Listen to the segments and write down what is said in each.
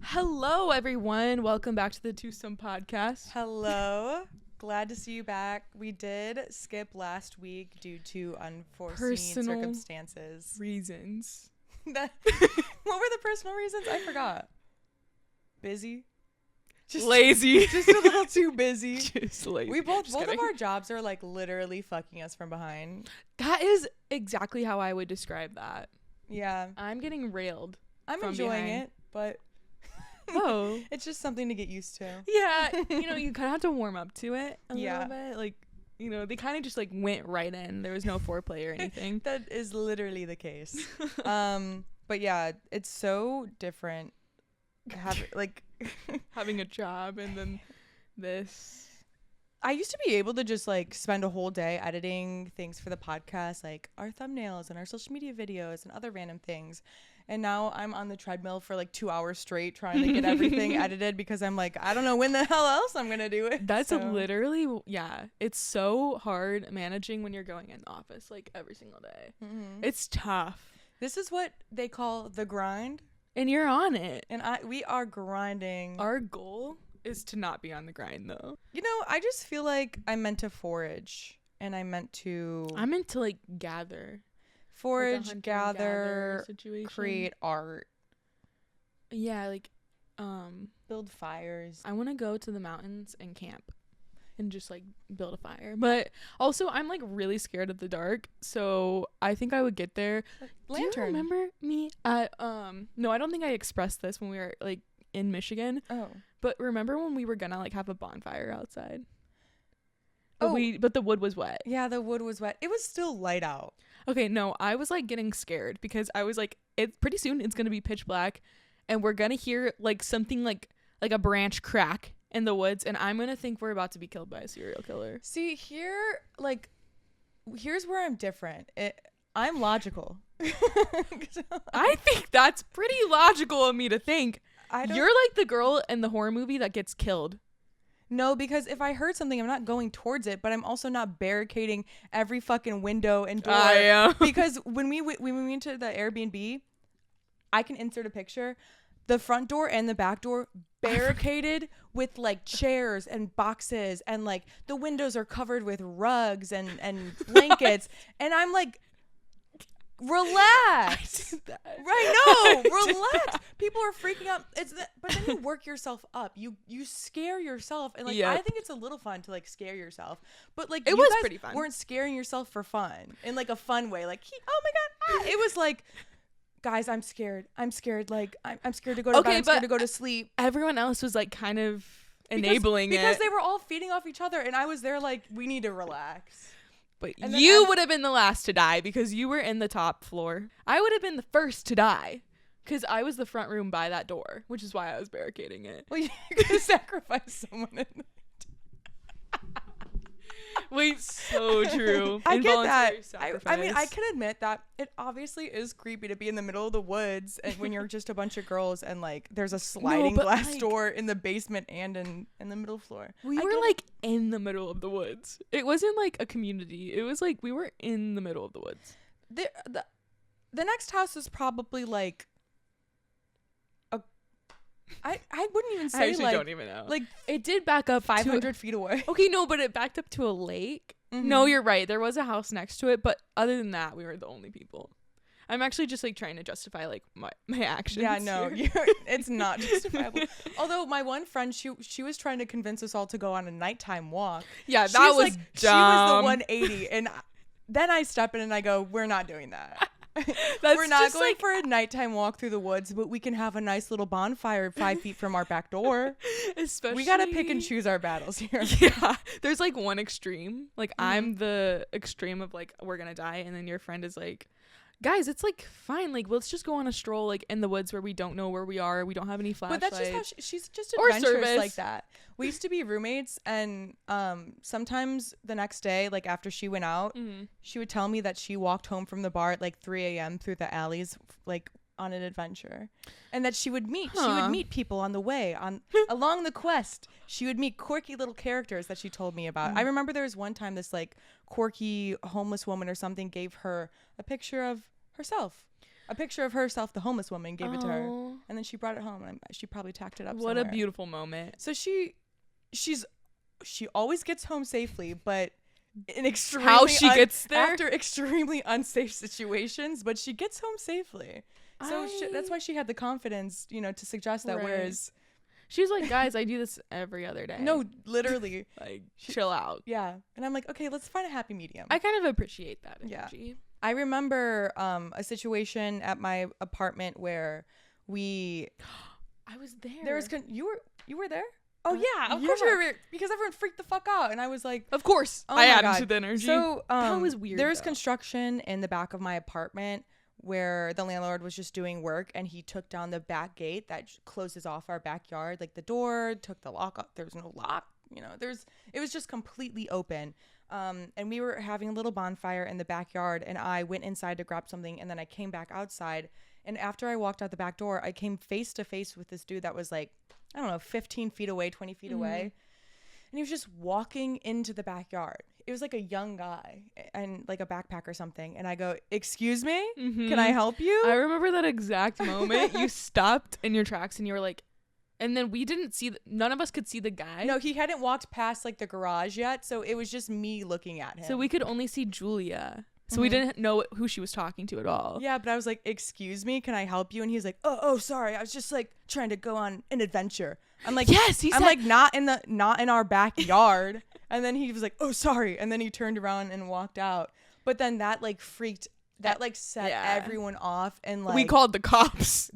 Hello, everyone. Welcome back to the Twosome podcast. Hello. Glad to see you back. We did skip last week due to unforeseen Personal circumstances. Reasons. What were the personal reasons? I forgot. Busy. Just lazy. Just a little too busy. Just lazy. We both of our jobs are like literally fucking us from behind. That is exactly how I would describe that. Yeah. I'm getting railed. I'm enjoying it, but oh, it's just something to get used to. yeah. You kind of have to warm up to it a Yeah. little bit. Like, they kind of just like went right in. There was no foreplay or anything. That is literally the case. But yeah, it's so different. Having a job and then this. I used to be able to just like spend a whole day editing things for the podcast, like our thumbnails and our social media videos and other random things. And now I'm on the treadmill for like 2 hours straight trying to get everything edited because I'm like, I don't know when the hell else I'm going to do it. That's literally, yeah. It's so hard managing when you're going in the office like every single day. Mm-hmm. It's tough. This is what they call the grind. And you're on it. And we are grinding. Our goal is to not be on the grind, though. I just feel like I'm meant to forage. And I'm meant to like gather. Forage, like gather, create art. Yeah, like build fires. I want to go to the mountains and camp. And just like build a fire. But also I'm like really scared of the dark. So I think I would get there. Lantern. Do you remember me at no, I don't think I expressed this when we were like in Michigan. Oh. But remember when we were gonna like have a bonfire outside? But but the wood was wet. Yeah, the wood was wet. It was still light out. Okay, no, I was like getting scared because I was like, pretty soon it's gonna be pitch black and we're gonna hear like something like a branch crack in the woods, and I'm gonna think we're about to be killed by a serial killer. See, here's where I'm different. I'm logical. I think that's pretty logical of me to think. You're like the girl in the horror movie that gets killed. No, because if I heard something, I'm not going towards it, but I'm also not barricading every fucking window and door. I am. Because when we went to the Airbnb, I can insert a picture. The front door and the back door barricaded with like chairs and boxes, and like the windows are covered with rugs and blankets. And I'm like, relax. Right? No, relax. People are freaking out. But then you work yourself up. You scare yourself, and like I think it's a little fun to like scare yourself. But like it was pretty fun. Weren't scaring yourself for fun in like a fun way. Like oh my god, it was like. Guys, I'm scared. I'm scared. Like, I'm scared to go to bed. I'm scared to go to sleep. Everyone else was, like, kind of enabling it. Because they were all feeding off each other, and I was there like, we need to relax. But you would have been the last to die because you were in the top floor. I would have been the first to die because I was the front room by that door, which is why I was barricading it. Well, you're going to sacrifice someone in Wait, so true. I get that. I mean, I can admit that it obviously is creepy to be in the middle of the woods and when you're just a bunch of girls and like there's a sliding glass door in the basement and in the middle floor. We were like in the middle of the woods. It wasn't like a community. It was like we were in the middle of the woods. The next house is probably like I wouldn't even say. I actually don't even know. Like it did back up 500 feet away. Okay, no, but it backed up to a lake. Mm-hmm. No, you're right. There was a house next to it, but other than that, we were the only people. I'm actually just like trying to justify like my actions. Yeah, no, it's not justifiable. Although my one friend, she was trying to convince us all to go on a nighttime walk. Yeah, that was dumb. She was the 180, and then I step in and I go, "We're not doing that." We're not going for a nighttime walk through the woods, but we can have a nice little bonfire 5 feet from our back door. Especially, we gotta pick and choose our battles here. Yeah, there's like one extreme. Like I'm the extreme of like we're gonna die, and then your friend is like, guys, it's like fine. Like let's just go on a stroll like in the woods where we don't know where we are. We don't have any flashlights. But that's just how she's just adventurous like that. We used to be roommates, and sometimes the next day, like after she went out, she would tell me that she walked home from the bar at like 3 a.m. through the alleys, like on an adventure, and that she would meet people on the way along the quest. She would meet quirky little characters that she told me about. I remember there was one time this like quirky homeless woman or something gave her a picture of herself. a picture of herself, the homeless woman, gave it to her, and then she brought it home, and she probably tacked it up What somewhere. a beautiful moment. So she always gets home safely, but in extremely how she gets there after extremely unsafe situations, but she gets home safely. So that's why she had the confidence, you know, to suggest that. Right. Whereas she's like, guys, I do this every other day. No, literally. Like, chill out. Yeah. And I'm like, okay, let's find a happy medium. I kind of appreciate that energy. Yeah. I remember a situation at my apartment where I was there. There was you were there? Oh yeah, of course you were, because everyone freaked the fuck out, and I was like, of course, I added to the energy. So that was weird. There was construction in the back of my apartment where the landlord was just doing work, and he took down the back gate that closes off our backyard, like the door, took the lock off. There was no lock, you know. It was just completely open. And we were having a little bonfire in the backyard, and I went inside to grab something, and then I came back outside. And after I walked out the back door, I came face to face with this dude that was like, I don't know, 15 feet away, 20 feet away. And he was just walking into the backyard. It was like a young guy and like a backpack or something. And I go, excuse me, can I help you? I remember that exact moment. You stopped in your tracks and you were like, and then we didn't see, none of us could see the guy. No, he hadn't walked past like the garage yet. So it was just me looking at him. So we could only see Julia. So we didn't know who she was talking to at all. Yeah, but I was like, excuse me, can I help you? And he's like, oh, sorry. I was just like trying to go on an adventure. I'm like, yes, I'm like, not in our backyard. And then he was like, oh, sorry. And then he turned around and walked out. But then that like set everyone off. And like, we called the cops.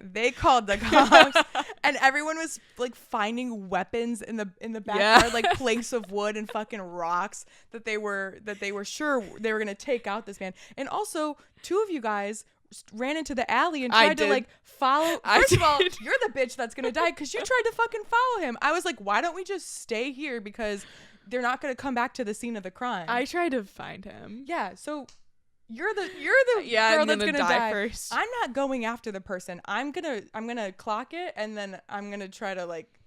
They called the cops, and everyone was like finding weapons in the backyard, like planks of wood and fucking rocks that they were sure they were gonna take out this man. And also, two of you guys ran into the alley and tried to like follow. First of all, you're the bitch that's gonna die because you tried to fucking follow him. I was like, why don't we just stay here, because they're not gonna come back to the scene of the crime. I tried to find him. Yeah, so. You're the girl that's gonna die first. I'm not going after the person. I'm gonna clock it, and then I'm gonna try to like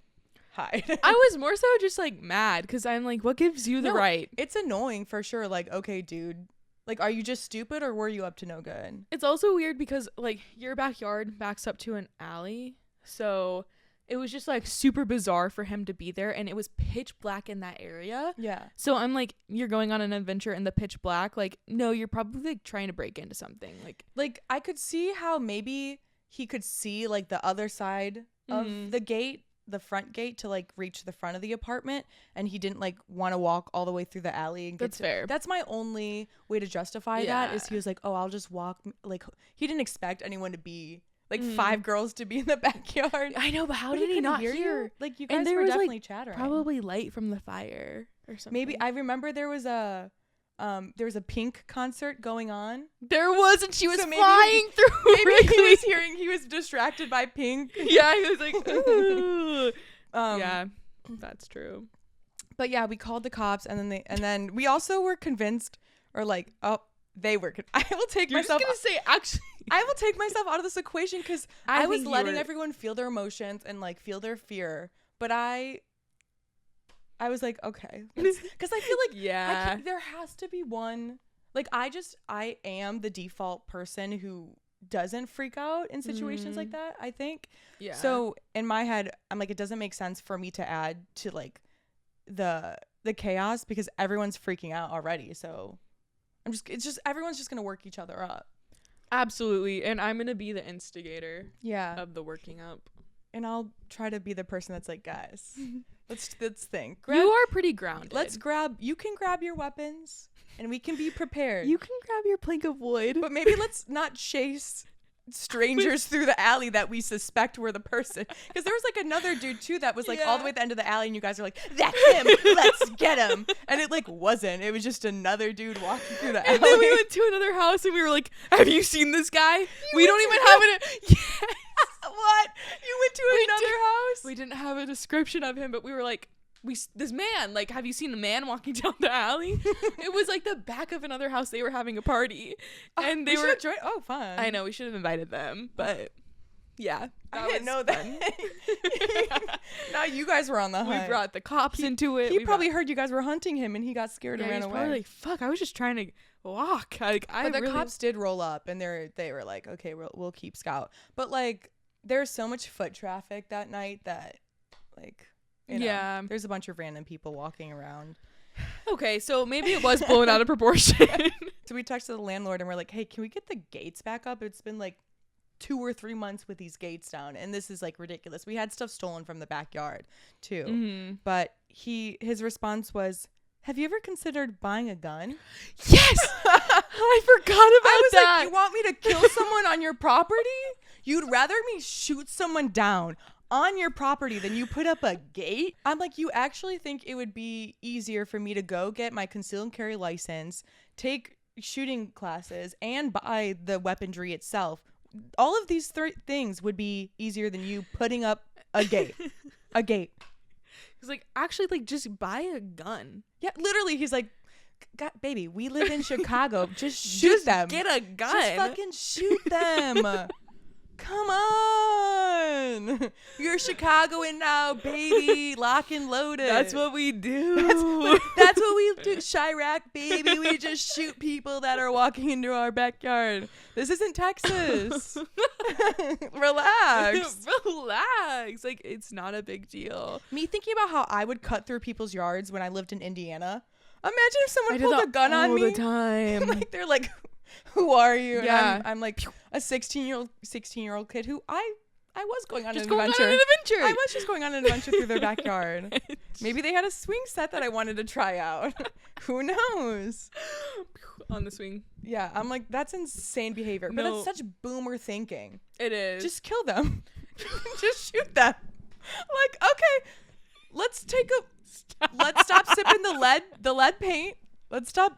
hide. I was more so just like mad because I'm like, what gives you the right? It's annoying for sure. Like, okay, dude, like, are you just stupid or were you up to no good? It's also weird because like your backyard backs up to an alley, so it was just like super bizarre for him to be there, and it was pitch black in that area. Yeah. So I'm like, you're going on an adventure in the pitch black. Like, no, you're probably like trying to break into something. Like I could see how maybe he could see like the other side of the gate, the front gate, to like reach the front of the apartment, and he didn't like want to walk all the way through the alley and get fair. That's my only way to justify that, is he was like, oh, I'll just walk. Like, he didn't expect anyone to be like 5 girls to be in the backyard. I know, but how did he not hear you? Like, you guys were definitely like, chattering. Probably light from the fire or something. Maybe. I remember there was a Pink concert going on. There was, and she was flying through. Maybe he was distracted by Pink. Yeah, he was like, ooh. Yeah, that's true. But yeah, we called the cops, and then we also were convinced, or like, they were. I will take myself. Just gonna say, actually, I will take myself out of this equation because I was letting everyone feel their emotions and like feel their fear. But I was like, okay, because I feel like there has to be one. Like, I am the default person who doesn't freak out in situations like that, I think. Yeah. So in my head, I'm like, it doesn't make sense for me to add to like the chaos because everyone's freaking out already. So everyone's just gonna work each other up. Absolutely. And I'm gonna be the instigator of the working up. And I'll try to be the person that's like, guys, let's think. You are pretty grounded. You can grab your weapons and we can be prepared. You can grab your plank of wood. But maybe let's not chase strangers through the alley that we suspect were the person, because there was like another dude too that was like all the way at the end of the alley, and you guys are like, that's him, let's get him, and it like wasn't. It was just another dude walking through the alley. And then we went to another house and we were like, have you seen this guy? We don't even have it. Yes. What? You went to another house? We didn't have a description of him, but we were like, this man, like, have you seen a man walking down the alley? It was like the back of another house. They were having a party, and they were joined. Oh, fun! I know, we should have invited them, but yeah, I didn't know that. Now you guys were on the hunt. We brought the cops into it. He probably heard you guys were hunting him and he got scared and ran away. Probably like, fuck, I was just trying to walk. Like, but the cops did roll up and they were like, okay, we'll keep Scout. But like, there's so much foot traffic that night that like, you know, there's a bunch of random people walking around. Okay, so maybe it was blown out of proportion. So we texted the landlord and we're like, hey, can we get the gates back up? It's been like 2 or 3 months with these gates down and this is like ridiculous. We had stuff stolen from the backyard too. Mm-hmm. But his response was, have you ever considered buying a gun? Yes! I forgot about that. Like, you want me to kill someone on your property? You'd rather me shoot someone down on your property than you put up a gate? I'm like, you actually think it would be easier for me to go get my conceal and carry license, take shooting classes, and buy the weaponry itself? All of these things would be easier than you putting up a gate. A gate. He's like, actually, like, just buy a gun. Yeah, literally, he's like, God, baby, we live in Chicago. Just shoot them. Get a gun. Just fucking shoot them. Come on. You're Chicagoan now, baby. Lock and loaded. That's what we do. That's what we do. Chirac, baby. We just shoot people that are walking into our backyard. This isn't Texas. Relax. Relax. Like, it's not a big deal. Me thinking about how I would cut through people's yards when I lived in Indiana. Imagine if someone pulled a gun on me all the time. Like, they're like, who are you? Yeah. And I'm like a 16-year-old kid who I was going on an adventure. I was just going on an adventure through their backyard. Maybe they had a swing set that I wanted to try out. Who knows? On the swing. Yeah, I'm like, that's insane behavior. But it's such boomer thinking. It is. Just kill them. Just shoot them. Like, okay, let's stop sipping the lead paint. Let's stop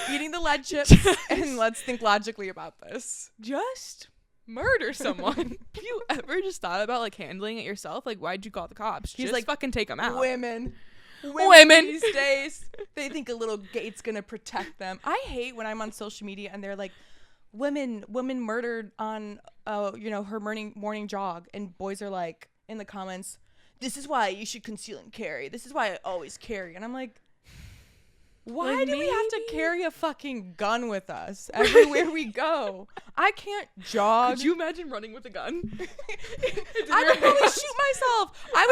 eating the lead chips and let's think logically about this. Just murder someone. Have you ever just thought about like handling it yourself? Like, why'd you call the cops? He's just like, fucking take them out. Women these days, they think a little gate's gonna protect them. I hate when I'm on social media and they're like, women murdered on her morning jog, and boys are like in the comments, this is why you should conceal and carry. This is why I always carry. And I'm like, why do we have to carry a fucking gun with us everywhere we go? I can't jog. Could you imagine running with a gun? I would probably shoot myself. I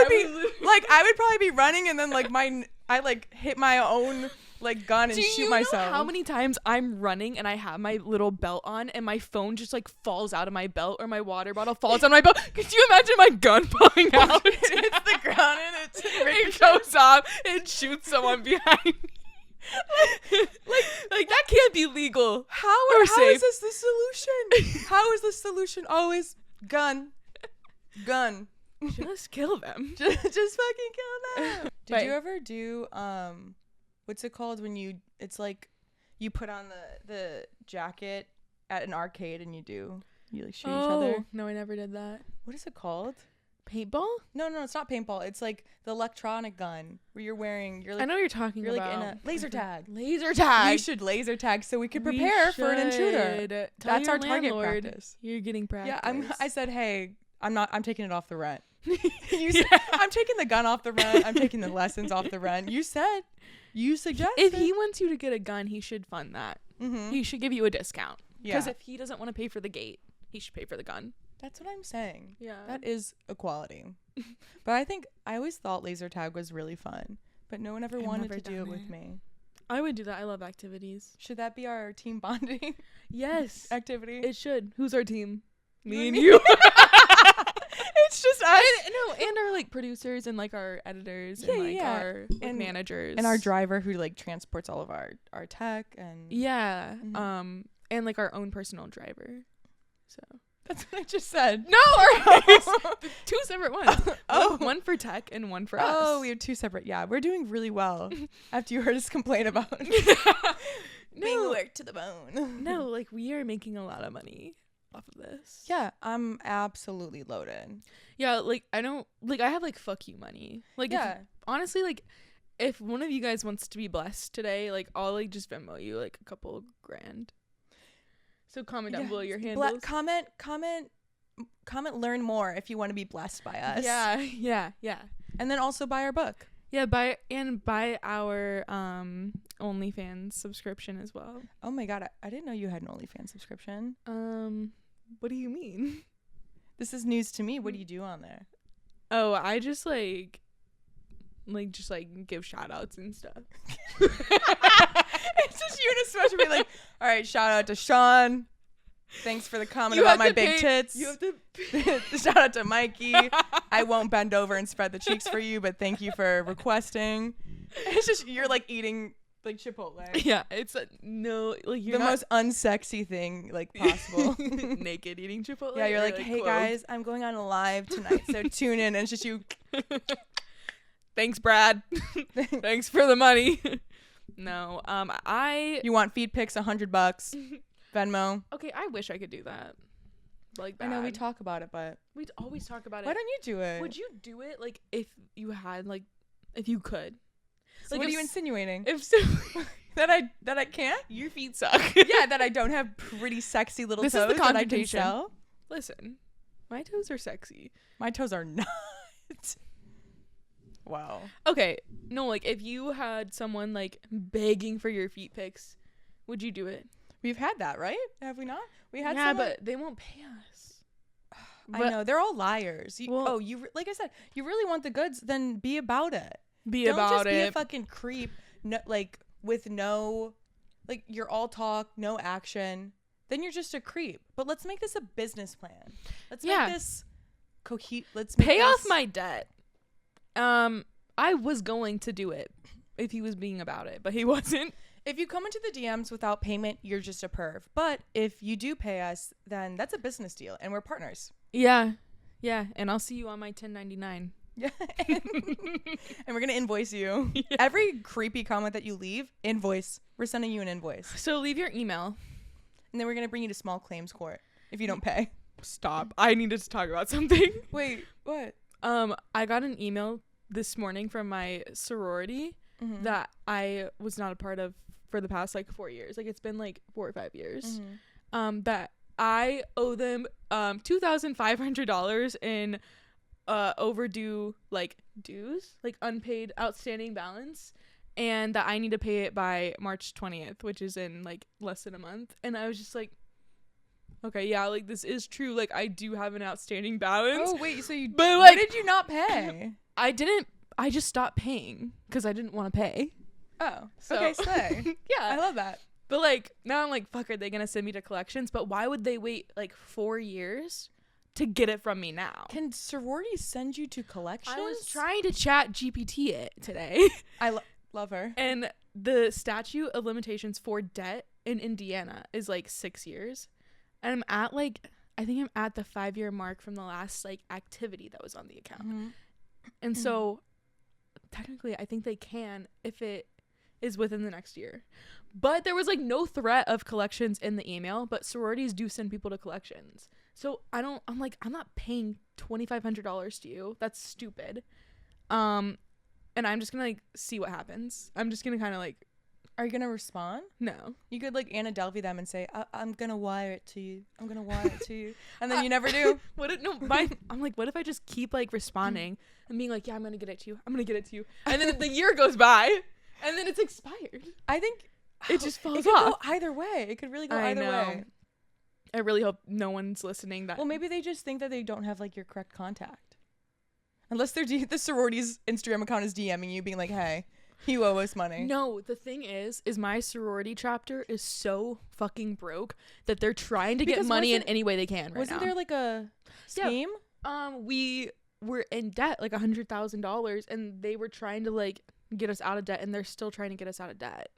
would probably be running and then like I hit my own like gun and shoot myself. Do you know how many times I'm running and I have my little belt on and my phone just like falls out of my belt, or my water bottle falls on my belt? Could you imagine my gun falling out? It hits the ground and it goes off and shoots someone behind. like that can't be legal. How is this the solution? How is the solution always gun? Just kill them. just fucking kill them. Did you ever do what's it called when it's like you put on the jacket at an arcade and you like shoot each other? No, I never did that. What is it called? Paintball? No, it's not paintball. It's like the electronic gun where you're like, I know what you're talking about. You're like in a laser tag. Laser tag. We should laser tag so we could prepare for an intruder. That's our target practice. You're getting practice. Yeah, I said, hey, I'm taking it off the rent. You said, I'm taking the gun off the rent. I'm taking the lessons off the rent. You suggested. If he wants you to get a gun, he should fund that. Mm-hmm. He should give you a discount. Yeah. Because if he doesn't want to pay for the gate, he should pay for the gun. That's what I'm saying. Yeah. That is equality. But I always thought laser tag was really fun, but no one ever wanted to do it with me. I would do that. I love activities. Should that be our team bonding? Yes. Activity? It should. Who's our team? Me and you. It's just us. And our like producers and like our editors and like our managers. And our driver who like transports all of our tech and yeah. Mm-hmm. And like our own personal driver. So that's what I just said. No, two separate ones. One for tech and one for us. Oh, we have two separate. Yeah, we're doing really well. After you heard us complain about being worked to the bone. No, like we are making a lot of money off of this. Yeah, I'm absolutely loaded. Yeah, like I don't like I have like fuck you money. Like honestly, like if one of you guys wants to be blessed today, like I'll like just Venmo you like a couple grand. So comment down below your handles. Comment comment learn more if you want to be blessed by us. Yeah. And then also buy our book. Yeah, buy our OnlyFans subscription as well. Oh my god, I didn't know you had an OnlyFans subscription. What do you mean? This is news to me. What do you do on there? Oh, I just like give shout outs and stuff. It's just you and a special be like, all right, shout out to Sean. Thanks for the comment about my big tits. You have to shout out to Mikey. I won't bend over and spread the cheeks for you, but thank you for requesting. It's just you're like eating like Chipotle. Yeah, it's no like you're the most unsexy thing like possible. Naked eating Chipotle. Yeah, you're like, hey guys, I'm going on live tonight, so tune in. And it's just you. Thanks, Brad. Thanks for the money. No, you want feed pics, $100. Venmo. Okay, I wish I could do that. Like that. I know we talk about it, but we always talk about it. Why don't you do it? Would you do it like if you had like if you could? So like what are you insinuating? If so, that I can't? Your feet suck. Yeah, that I don't have pretty sexy little toes is the that I can sell. Listen, my toes are sexy. My toes are not. Wow. Okay, no, like if you had someone like begging for your feet pics, would you do it? We've had that, right? Have we not? We had someone? But they won't pay us. I know they're all liars. You like I said, you really want the goods, then be about it. Don't just be a fucking creep. No, like with no, like you're all talk, no action. Then you're just a creep. But let's make this a business plan. Let's make this Let's pay off my debt. I was going to do it if he was being about it, but he wasn't. If you come into the DMs without payment, you're just a perv. But if you do pay us, then that's a business deal, and we're partners. Yeah, and I'll see you on my 1099. Yeah, and we're gonna invoice you. Yeah. Every creepy comment that you leave, invoice. We're sending you an invoice. So leave your email, and then we're gonna bring you to small claims court if you don't pay. Stop! I needed to talk about something. Wait, what? I got an email this morning from my sorority that I was not a part of for the past like 4 years. Like it's been like 4 or 5 years. That I owe them $2,500 in overdue like dues, like unpaid outstanding balance, and that I need to pay it by March 20th, which is in like less than a month. And I was just like, okay, yeah, like this is true. Like I do have an outstanding balance. Oh wait, so you? But like, why did you not pay? I didn't. I just stopped paying because I didn't want to pay. Oh, so. Okay, slay. Yeah, I love that. But like now I'm like, fuck, are they gonna send me to collections? But why would they wait like 4 years to get it from me now? Can sororities send you to collections? I was trying to chat GPT it today. I love her. And the statute of limitations for debt in Indiana is like 6 years. And I think I'm at the 5-year mark from the last like activity that was on the account. And so technically I think they can if it is within the next year. But there was like no threat of collections in the email, but sororities do send people to collections. So I'm not paying $2,500 to you. That's stupid. And I'm just gonna like see what happens. I'm just gonna kind of like, are you gonna respond? No. You could like Anna Delvey them and say, I'm gonna wire it to you. I'm gonna wire it to you. And then you never do. I'm like, what if I just keep like responding and being like, yeah, I'm gonna get it to you. I'm gonna get it to you. And then the year goes by and then it's expired. I think it just falls off. It could go either way. It could really go either way. I really hope no one's listening. Well, maybe they just think that they don't have like your correct contact. Unless the sorority's Instagram account is DMing you being like, hey, you owe us money. No, the thing is my sorority chapter is so fucking broke that they're trying to get money in any way they can right now. Wasn't there like a scheme? Yeah. We were in debt like $100,000 and they were trying to like get us out of debt and they're still trying to get us out of debt.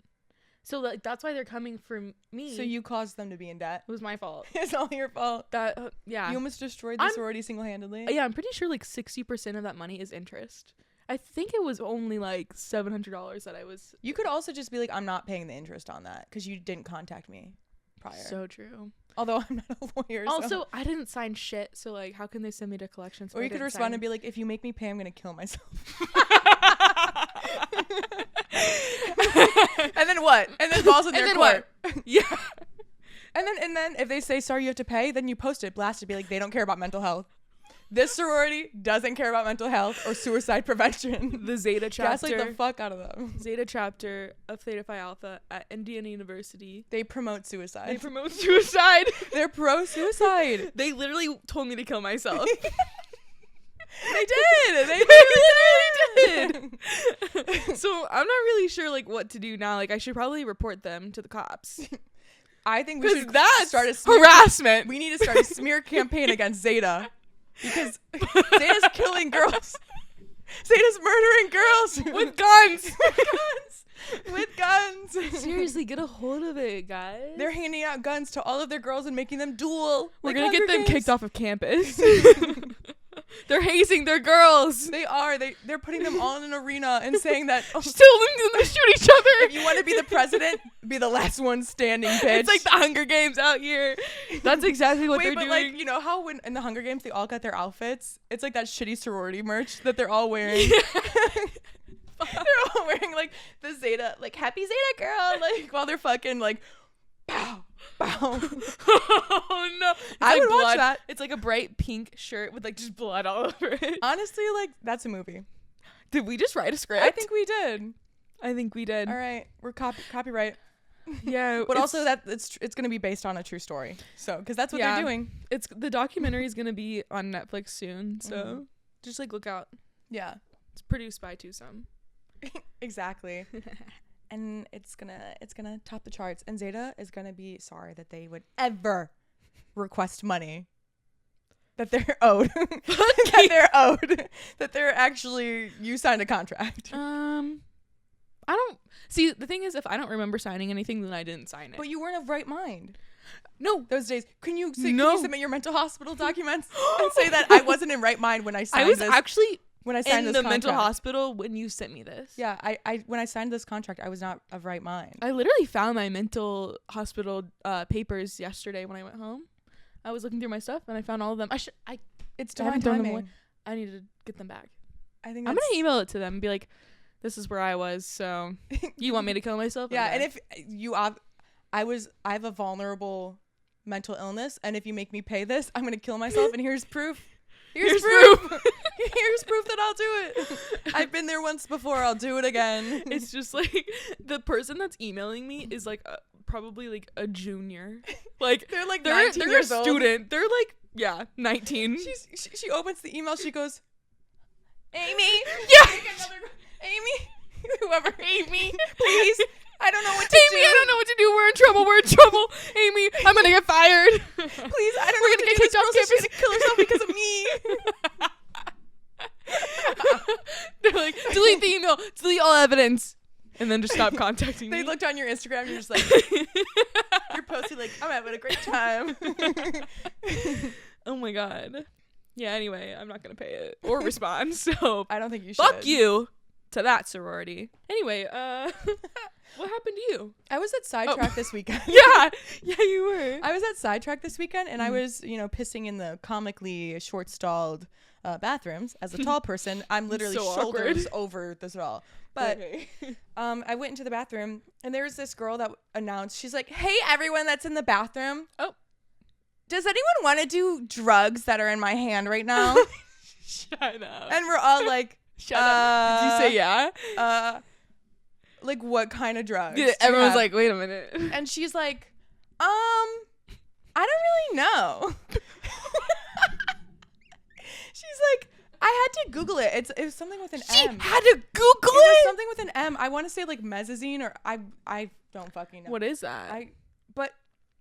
So like that's why they're coming for me. So you caused them to be in debt. It was my fault. It's all your fault. Yeah. You almost destroyed the sorority single-handedly. Yeah, I'm pretty sure like 60% of that money is interest. I think it was only like $700 that I was. You could also just be like, I'm not paying the interest on that because you didn't contact me prior. So true. Although I'm not a lawyer. Also, I didn't sign shit. So like, how can they send me to collections? Or you could respond and be like, if you make me pay, I'm gonna kill myself. And then what? And then balls in their court. Yeah. And then if they say, sorry, you have to pay, then you post it, blast it, be like, they don't care about mental health. This sorority doesn't care about mental health or suicide prevention. The Zeta chapter. Gaslight the fuck out of them. Zeta chapter of Theta Phi Alpha at Indiana University. They promote suicide. They're pro-suicide. They literally told me to kill myself. They did. They literally did. So I'm not really sure like what to do now. Like I should probably report them to the cops. I think we should start a harassment. We need to start a smear campaign against Zeta. Because Zeta's killing girls. Zeta's murdering girls with guns. With guns. Seriously, get a hold of it, guys. They're handing out guns to all of their girls and making them duel. We're gonna get them kicked off of campus. They're hazing their girls. They are. They're putting them all in an arena and saying that still them to shoot each other. If you want to be the president, be the last one standing, bitch. It's like the Hunger Games out here. That's exactly what they're doing. Like, you know how when in the Hunger Games they all got their outfits? It's like that shitty sorority merch that they're all wearing. They're all wearing like the Zeta, like happy Zeta girl, like while they're fucking like bow, bow. Oh no! I would watch that. It's like a bright pink shirt with like just blood all over it. Honestly, like that's a movie. Did we just write a script? I think we did. All right, we're copyright. Yeah, but also that it's going to be based on a true story. So because that's what they're doing. It's the documentary is going to be on Netflix soon. So just like look out. Yeah, it's produced by Twosome. Exactly. And it's gonna top the charts, and Zeta is gonna be sorry that they would ever request money that they're owed. That they're actually, you signed a contract. I don't see, the thing is, if I don't remember signing anything, then I didn't sign it. But you weren't of right mind. No, those days. Can you submit your mental hospital documents and say that I wasn't in right mind when I signed this? I was actually when I signed in this the mental hospital when you sent me this. Yeah, I when I signed this contract, I was not of right mind. I literally found my mental hospital papers yesterday when I went home. I was looking through my stuff and I found all of them. It's divine timing. I need to get them back. I think I'm gonna email it to them and be like, "This is where I was. So you want me to kill myself?" Yeah, and if you, I have a vulnerable mental illness, and if you make me pay this, I'm gonna kill myself. And here's proof. Here's proof. Here's proof that I'll do it. I've been there once before. I'll do it again. It's just like the person that's emailing me is like probably like a junior. Like they're like 19 years a student. They're like 19. She opens the email. She goes, Amy. Yeah. Amy. Whoever. Amy. Please. I don't know what to do. Amy, I don't know what to do. We're in trouble. Amy, I'm gonna get fired. Please, I don't know what to do. This girl's just gonna kill herself because of me. They're like, delete the email, delete all evidence, and then just stop contacting me. They looked on your Instagram, you're just like, you're posting like, I'm having a great time. Oh my god. Yeah, anyway, I'm not gonna pay it or respond, so I don't think you should. Fuck you to that sorority. Anyway, what happened to you? I was at Sidetrack this weekend. Yeah, you were. I was at Sidetrack this weekend, and I was, pissing in the comically short-stalled bathrooms. As a tall person, I'm literally so shoulders over the stall. But I went into the bathroom, and there was this girl that announced, she's like, "Hey, everyone that's in the bathroom. Oh, does anyone want to do drugs that are in my hand right now?" Shut up. And we're all like, shut up. Did you say yeah? Like, what kind of drugs? Yeah, everyone's like, wait a minute. And she's like, I don't really know. She's like, I had to Google it. It was something with an M. She had to Google it? It was something with an M. I want to say like mezzazine, or I don't fucking know. What is that? But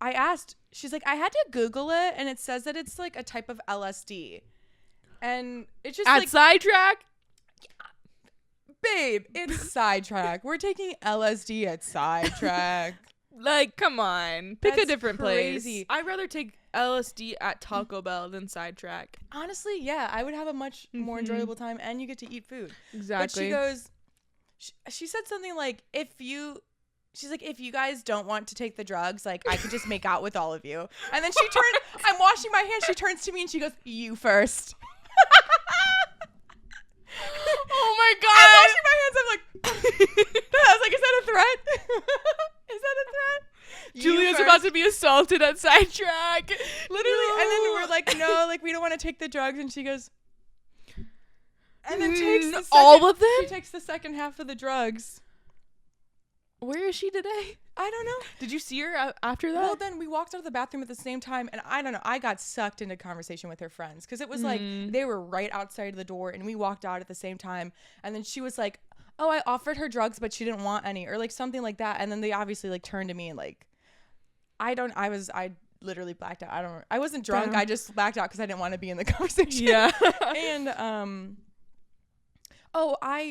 I asked, she's like, I had to Google it, and it says that it's like a type of LSD. And it's just at like Sidetrack? Babe, it's Sidetrack. We're taking LSD at Sidetrack. Like, come on. Pick a different crazy place. I'd rather take LSD at Taco Bell than Sidetrack. Honestly, yeah. I would have a much more enjoyable time, and you get to eat food. Exactly. But she goes, she said something like, she's like, if you guys don't want to take the drugs, like, I could just make out with all of you. And then she turned, I'm washing my hands. She turns to me and she goes, you first. Oh my god! I'm washing my hands. I'm like, I was like, is that a threat? Is that a threat? Julia's about to to be assaulted at Sidetrack. Literally. No. And then we're like, no, like, we don't want to take the drugs. And she goes, and then takes all of them? She takes the second half of the drugs. Where is she today? I don't know. Did you see her after that? Well, then we walked out of the bathroom at the same time, and I don't know. I got sucked into conversation with her friends because it was like they were right outside the door, and we walked out at the same time. And then she was like, "Oh, I offered her drugs, but she didn't want any," or like something like that. And then they obviously like turned to me and like, I literally blacked out. I wasn't drunk. I just blacked out because I didn't want to be in the conversation. Yeah. And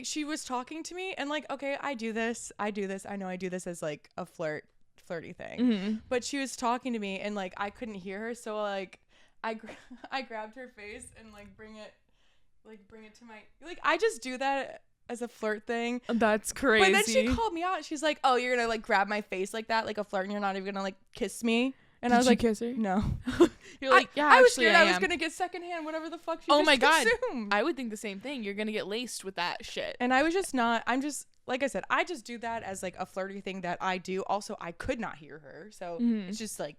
she was talking to me and like, okay, I do this. I know I do this as like a flirty thing. But she was talking to me and like I couldn't hear her, so like I grabbed her face and like bring it to my, like, I just do that as a flirt thing. That's crazy. But then she called me out. She's like, "Oh, you're gonna like grab my face like that, like a flirt, and you're not even gonna like kiss me?" And I was like, kiss her? No. You're like, yeah, I was scared I was gonna get secondhand whatever the fuck she just consumed. I would think the same thing. You're gonna get laced with that shit. And I was just not. I'm just, like I said, I just do that as like a flirty thing that I do. Also, I could not hear her, so it's just like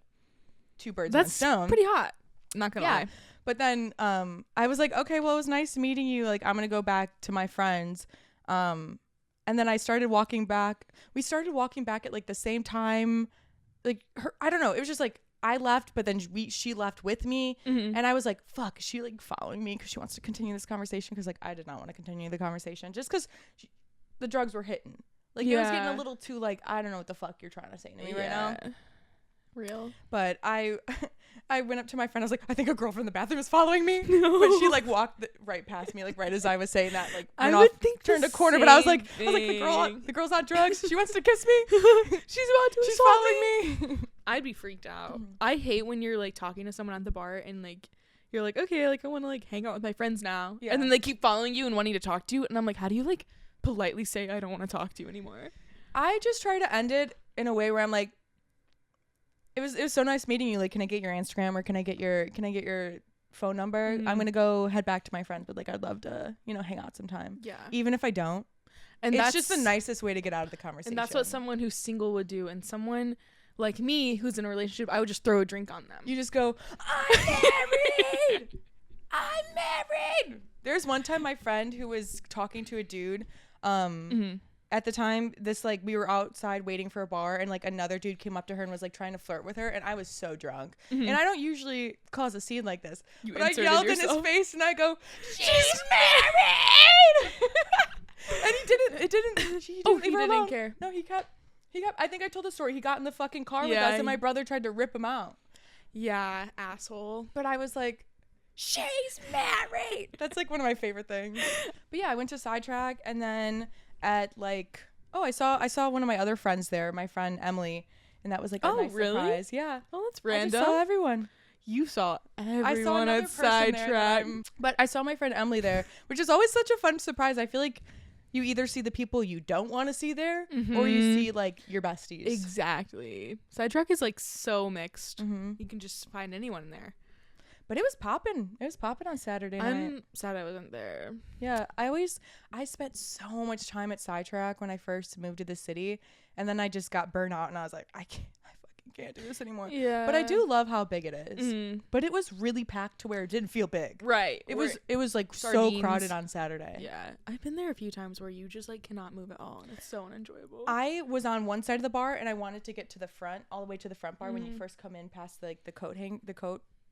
two birds with one stone. That's pretty hot. Not gonna lie. But then I was like, okay, well, it was nice meeting you. Like, I'm gonna go back to my friends. And then I started walking back. We started walking back at like the same time. Like her, I don't know. It was just like I left, but then she left with me, and I was like, "Fuck!" Is she like following me because she wants to continue this conversation? Because like I did not want to continue the conversation just because the drugs were hitting. Like it was getting a little too like, I don't know what the fuck you're trying to say to me right now. Real. But I went up to my friend. I was like, I think a girl from the bathroom is following me. No. But she like walked right past me, like right as I was saying that. Like I would think turned a corner, but I was like, the girl's on drugs. She wants to kiss me. She's following me. I'd be freaked out. I hate when you're like talking to someone at the bar and like you're like, okay, like I want to like hang out with my friends now, and then they keep following you and wanting to talk to you, and I'm like, how do you like politely say I don't want to talk to you anymore? I just try to end it in a way where I'm like, it was so nice meeting you. Like, can I get your Instagram or can I get your phone number? I'm gonna go head back to my friends, but like I'd love to, hang out sometime. Yeah. Even if I don't. And it's just the nicest way to get out of the conversation. And that's what someone who's single would do. And someone like me who's in a relationship, I would just throw a drink on them. You just go, I'm married. I'm married. There's one time my friend who was talking to a dude, at the time, we were outside waiting for a bar, and like another dude came up to her and was like trying to flirt with her, and I was so drunk, and I don't usually cause a scene like this, but I yelled in his face and I go, "She's married!" And he didn't care. No, he kept. I think I told the story. He got in the fucking car with us, and my brother tried to rip him out. Yeah, asshole. But I was like, she's married. That's like one of my favorite things. But yeah, I went to Sidetrack, and then at like, I saw one of my other friends there, my friend Emily, and that was like a nice surprise. Yeah. Oh, that's random. I just saw everyone. You saw everyone at Sidetrack. But I saw my friend Emily there, which is always such a fun surprise. I feel like you either see the people you don't want to see there, or you see like your besties. Exactly. Sidetrack is like so mixed. You can just find anyone there. But it was popping. It was popping on Saturday night. I'm sad I wasn't there. Yeah, I spent so much time at Sidetrack when I first moved to the city, and then I just got burnt out, and I was like, I fucking can't do this anymore. Yeah. But I do love how big it is. But it was really packed to where it didn't feel big. Right. It was like sardines. So crowded on Saturday. Yeah. I've been there a few times where you just like cannot move at all, and it's so unenjoyable. I was on one side of the bar, and I wanted to get to the front, all the way to the front bar when you first come in past like the coat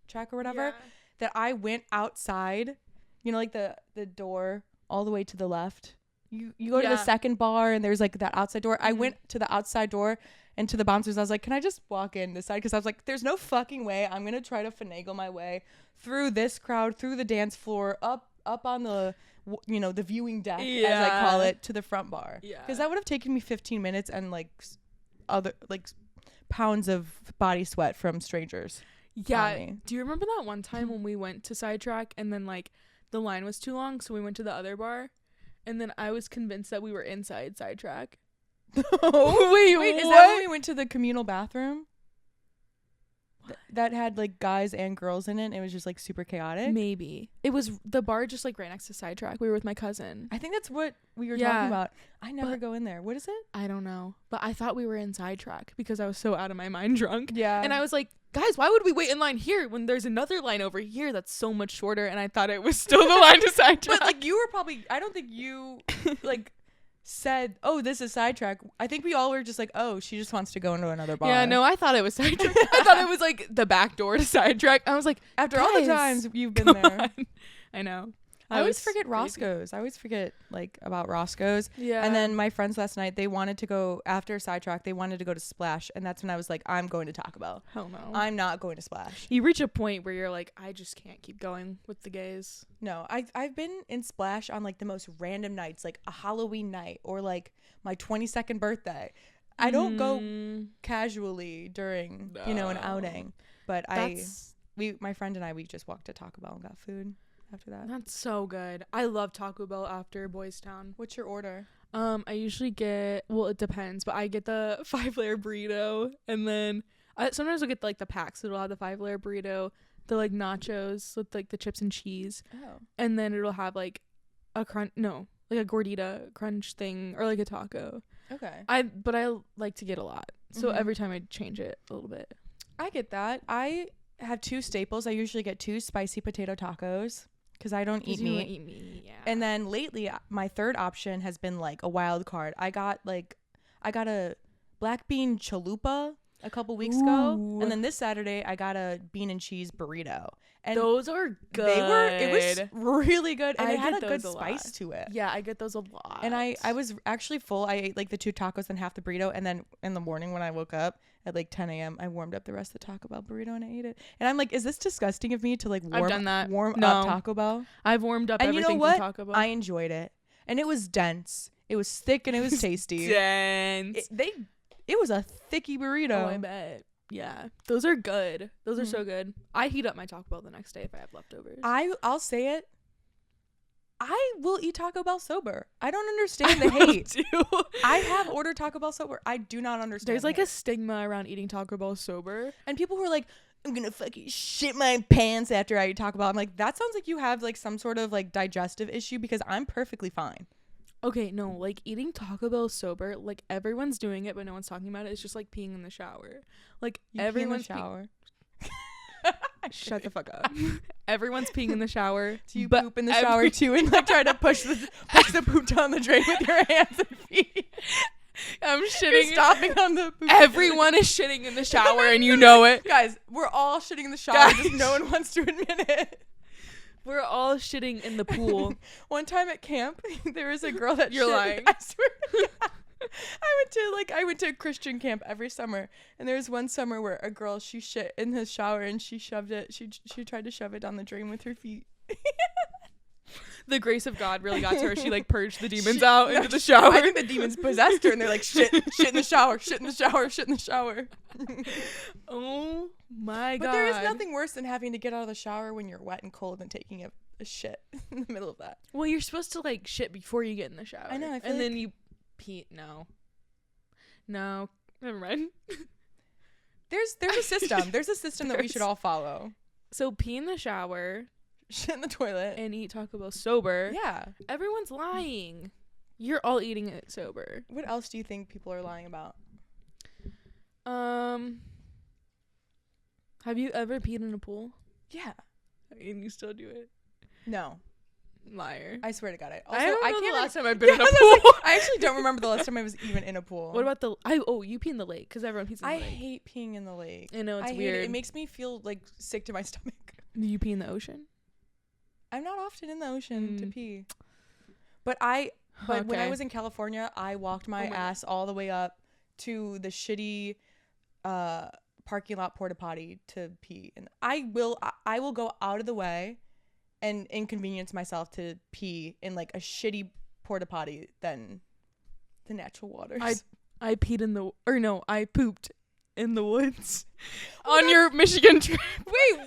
check or whatever, that I went outside, like the door all the way to the left. You go to the second bar and there's like that outside door. I went to the outside door and to the bouncers. I was like, can I just walk in this side? Because I was like, there's no fucking way I'm gonna try to finagle my way through this crowd, through the dance floor, up on the the viewing deck, as I call it, to the front bar. Yeah. Because that would have taken me 15 minutes and like other like pounds of body sweat from strangers. Yeah. Do you remember that one time when we went to Sidetrack and then like the line was too long, so we went to the other bar, and then I was convinced that we were inside Sidetrack. Wait, is that when we went to the communal bathroom? that had like guys and girls in it. It was just like super chaotic. Maybe it was the bar just like right next to Sidetrack. We were with my cousin. I think that's what we were talking about. I never go in there. What is it? I don't know, but I thought we were in Sidetrack because I was so out of my mind drunk. Yeah, and I was like, guys, why would we wait in line here when there's another line over here that's so much shorter? And I thought it was still the line to Sidetrack. But like you were probably, I don't think you like said, oh, this is Sidetrack. I think we all were just like, oh, she just wants to go into another bar. Yeah, no, I thought it was Sidetrack. I thought it was like the back door to Sidetrack. I was like, after all the times you've been there. On. I know. I always forget Roscoe's. I always forget like about Roscoe's. Yeah. And then my friends last night, they wanted to go after Sidetrack. They wanted to go to Splash, and that's when I was like, I'm going to Taco Bell. Hell no. I'm not going to Splash. You reach a point where you're like, I just can't keep going with the gays. No, I've been in Splash on like the most random nights, like a Halloween night or like my 22nd birthday. I don't go casually during an outing, but my friend and I, we just walked to Taco Bell and got food. After that, that's so good. I love Taco Bell after Boys Town. What's your order? I usually get, well, it depends, but I get the 5-layer burrito, and then sometimes I'll get like the packs. It'll have the 5-layer burrito, the like nachos with like the chips and cheese, and then it'll have like a gordita crunch thing or like a taco. Okay. But I like to get a lot, so every time I change it a little bit. I get that. I have 2 staples. I usually get 2 spicy potato tacos. Because I don't eat meat. Yeah. And then lately, my third option has been like a wild card. I got a black bean chalupa a couple weeks ago. And then this Saturday, I got a bean and cheese burrito. And those are good. It was really good. And it had a good spice to it. Yeah, I get those a lot. And I was actually full. I ate like the 2 tacos and half the burrito. And then in the morning when I woke up at like 10 a.m., I warmed up the rest of the Taco Bell burrito and I ate it. And I'm like, is this disgusting of me to like warm up Taco Bell? I've warmed up everything from Taco Bell. I enjoyed it. And it was dense. It was thick and it was tasty. Dense. It was a thicky burrito. Oh, I bet. Yeah, those are good. Those are so good. I heat up my Taco Bell the next day if I have leftovers. I'll say it. I will eat Taco Bell sober. I don't understand the hate. I have ordered Taco Bell sober. I do not understand. There's like a stigma around eating Taco Bell sober. And people who are like, I'm gonna fucking shit my pants after I eat Taco Bell. I'm like, that sounds like you have like some sort of like digestive issue because I'm perfectly fine. Okay, no, like eating Taco Bell sober, like everyone's doing it, but no one's talking about it. It's just like peeing in the shower. Like everyone's pee in the shower. Shut the fuck up. Everyone's peeing in the shower. Do you poop in the shower too and like try to push the poop down the drain with your hands and feet? I'm shitting. You're stopping on the poop. Everyone is shitting in the shower and you know it. Guys, we're all shitting in the shower. Just no one wants to admit it. We're all shitting in the pool. One time at camp, there was a girl that You're lying. I swear. I went to a Christian camp every summer, and there was one summer where a girl, she shit in the shower and she shoved it. She tried to shove it down the drain with her feet. The grace of God really got to her. She like purged the demons out into the shower. I think the demons possessed her, and they're like shit in the shower, shit in the shower, shit in the shower. Oh my God! But there is nothing worse than having to get out of the shower when you're wet and cold and taking a shit in the middle of that. Well, you're supposed to like shit before you get in the shower. I know. And then you pee. No, never mind. There's a system. There's a system that we should all follow. So pee in the shower. Shit in the toilet. And eat Taco Bell sober. Yeah. Everyone's lying. You're all eating it sober. What else do you think people are lying about? Have you ever peed in a pool? Yeah. And you still do it? No. Liar. I swear to God. Also, I don't know can't the last time I've been in a pool. I actually don't remember the last time I was even in a pool. What about you pee in the lake? Because everyone pees in the lake. I hate peeing in the lake. I know, it's weird. weird. It makes me feel like sick to my stomach. Do you pee in the ocean? I'm not often in the ocean to pee. But when I was in California, I walked my ass all the way up to the shitty parking lot porta potty to pee. And I will go out of the way and inconvenience myself to pee in like a shitty porta potty than the natural waters. I pooped in the woods on your Michigan trip. Wait,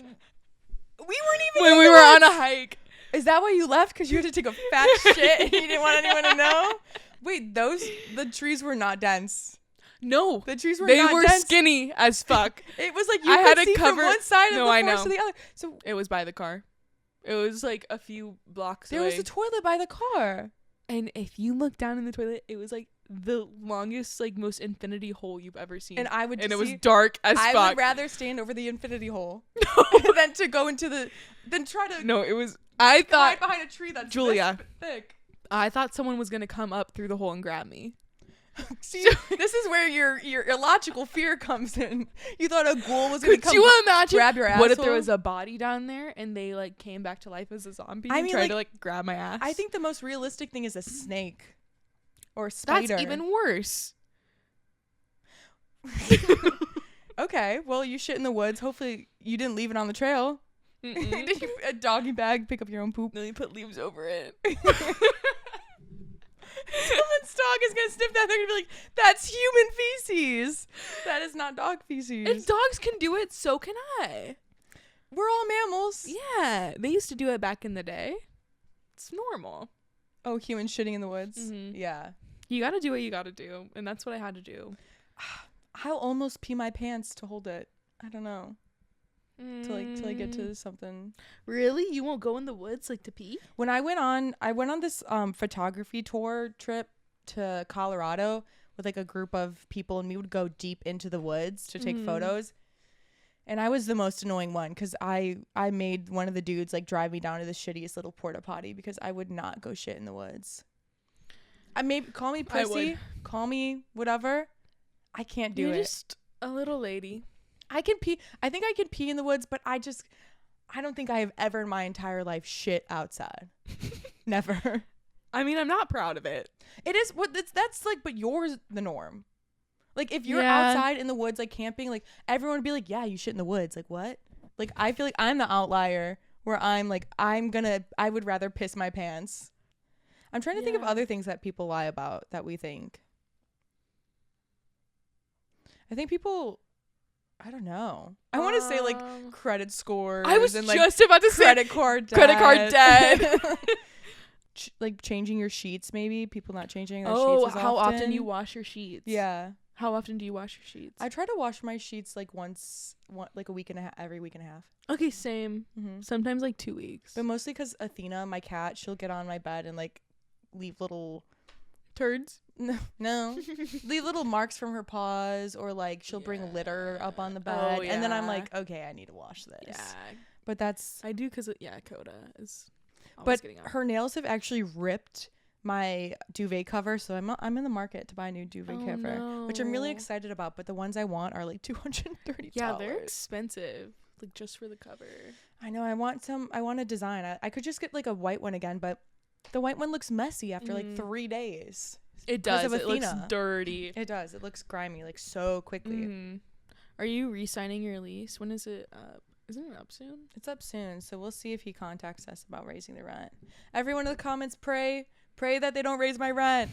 we weren't even when we were on a hike. Is that why you left? Because you had to take a fat shit and you didn't want anyone to know? Wait, the trees were not dense. No, The trees were they not were dense. skinny as fuck. It was like you I could had to see cover from one side of the forest to the other. So it was by the car. It was like a few blocks there away. was a toilet by the car. And if you look down in the toilet, it was like the longest, like most infinity hole you've ever seen. And I would it was dark as fuck. I would rather stand over the infinity hole than to go into than try to. No, it was. I thought hide behind a tree that's Julia. this thick. I thought someone was gonna come up through the hole and grab me. See, this is where your illogical fear comes in. You thought a ghoul was gonna come. Could you imagine? Grab your asshole? What if there was a body down there and they like came back to life as a zombie and tried to like grab my ass? I think the most realistic thing is a snake or a spider. That's even worse. Okay, well, you shit in the woods. Hopefully, you didn't leave it on the trail. Did you a doggy bag pick up your own poop? No, you put leaves over it. Someone's dog is gonna sniff that. They're gonna be like, "That's human feces. That is not dog feces." If dogs can do it, so can I. We're all mammals. Yeah, they used to do it back in the day. It's normal. Oh, human shitting in the woods. Mm-hmm. Yeah. You gotta do what you gotta do, and that's what I had to do. I'll almost pee my pants to hold it. I don't know. Till I get to something. Really? You won't go in the woods like to pee? When I went on this photography tour trip to Colorado with like a group of people, and we would go deep into the woods to take photos. And I was the most annoying one because I made one of the dudes like drive me down to the shittiest little porta potty because I would not go shit in the woods. Call me pussy, call me whatever. I can't do it. You're just a little lady. I can pee. I think I can pee in the woods, but I don't think I have ever in my entire life shit outside. Never. I mean, I'm not proud of it. It is that's like, but yours the norm. Like if you're outside in the woods, like camping, like everyone would be like, yeah, you shit in the woods. Like what? Like I feel like I'm the outlier where I'm like, I would rather piss my pants. I'm trying to think of other things that people lie about that we think. I think people, I don't know. I want to say like credit scores. I was and, like, just about to say credit card debt. Like changing your sheets, maybe people not changing their sheets. as how often. often you wash your sheets? Yeah. How often do you wash your sheets? I try to wash my sheets like like a week and a half, every week and a half. Okay, same. Sometimes like 2 weeks. But mostly because Athena, my cat, she'll get on my bed and like leave little turds. No. Leave little marks from her paws, or like she'll bring litter up on the bed. And then I'm like, okay, I need to wash this. Yeah. But that's I do because Coda is but her nails have actually ripped my duvet cover, so I'm in the market to buy a new duvet cover, which I'm really excited about. But the ones I want are like $230. Yeah, they're expensive, like just for the cover. I know. I want a design. I could just get like a white one again, but the white one looks messy after like 3 days. It does. It looks dirty. It does. It looks grimy like so quickly. Are you re-signing your lease? When is it up? Isn't it up soon? It's up soon, so we'll see if he contacts us about raising the rent. Everyone in the comments, pray that they don't raise my rent.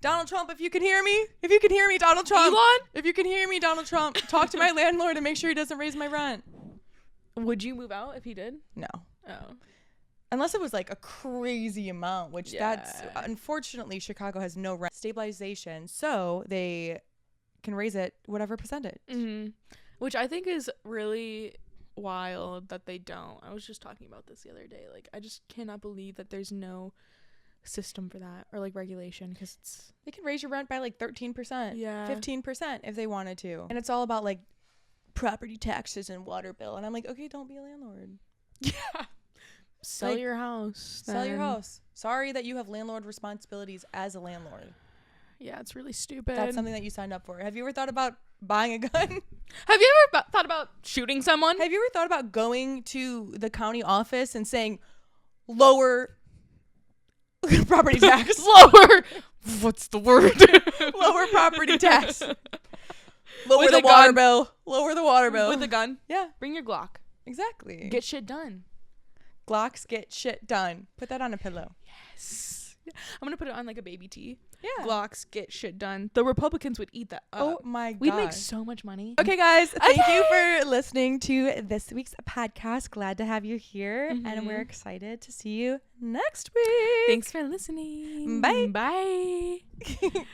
Donald Trump, if you can hear me, Donald Trump. Elon? If you can hear me, Donald Trump, talk to my landlord and make sure he doesn't raise my rent. Would you move out if he did? No. Oh. Unless it was like a crazy amount, which that's unfortunately Chicago has no rent stabilization, so they can raise it whatever percentage. Which I think is really wild that they don't. I was just talking about this the other day. Like I just cannot believe that there's no system for that or like regulation, because they can raise your rent by like 13%, 15% if they wanted to, and it's all about like property taxes and water bill. And I'm like, okay, don't be a landlord. Yeah. Sell your house. Sell your house. Sorry that you have landlord responsibilities as a landlord. Yeah, it's really stupid. That's something that you signed up for. Have you ever thought about buying a gun? Have you ever thought about shooting someone? Have you ever thought about going to the county office and saying, lower property tax? Lower. What's the word? Lower property tax. Lower the water bill. Lower the water bill. With a gun? Yeah. Bring your Glock. Exactly. Get shit done. Glocks get shit done. Put that on a pillow. Yes. I'm gonna put it on like a baby tee. Yeah. Glocks get shit done. The Republicans would eat that up. Oh my god. We'd make so much money. Okay, guys. Thank you for listening to this week's podcast. Glad to have you here. And we're excited to see you next week. Thanks for listening. Bye. Bye.